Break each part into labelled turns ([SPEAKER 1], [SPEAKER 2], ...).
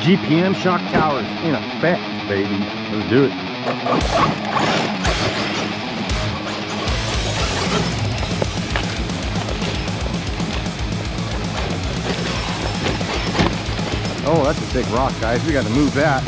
[SPEAKER 1] GPM shock towers in effect, baby. Let's do it. Oh, that's a thick rock, guys. We got to move that.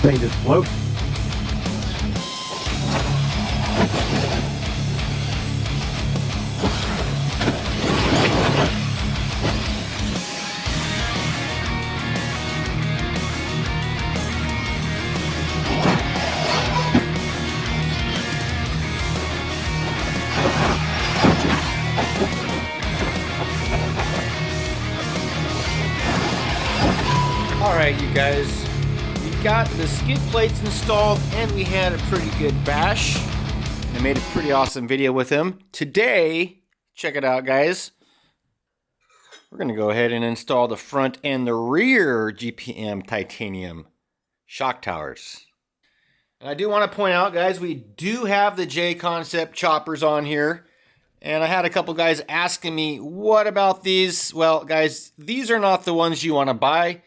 [SPEAKER 1] Thing just floats.
[SPEAKER 2] Alright, you guys, we got the skid plates installed and we had a pretty good bash. I made a pretty awesome video with him. Today, check it out, guys. We're going to go ahead and install the front and the rear GPM titanium shock towers. And I do want to point out, guys, we do have the J Concept choppers on here. And I had a couple guys asking me, what about these? Well, guys, these are not the ones you want to buy.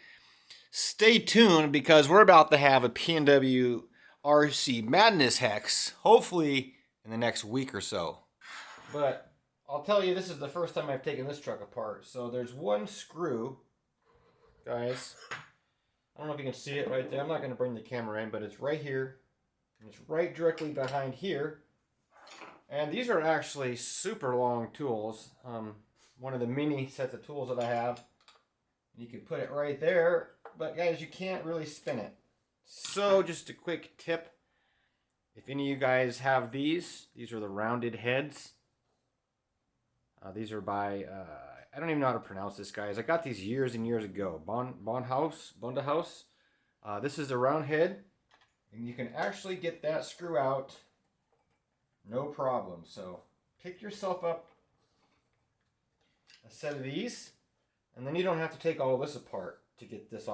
[SPEAKER 2] Stay tuned because we're about to have a PnwRcMadness hex, hopefully in the next week or so. But I'll tell you, this is the first time I've taken this truck apart. So there's one screw, guys. I don't know if you can see it right there. I'm not going to bring the camera in, but it's right here. And it's right directly behind here. And these are actually super long tools. One of the mini sets of tools that I have. You can put it right there. But guys, you can't really spin it. So just a quick tip. If any of you guys have these are the rounded heads. These are by, I don't even know how to pronounce this, guys. I got these years and years ago. Bonda House. This is the round head. And you can actually get that screw out. No problem. So pick yourself up a set of these. And then you don't have to take all of this apart to get this off.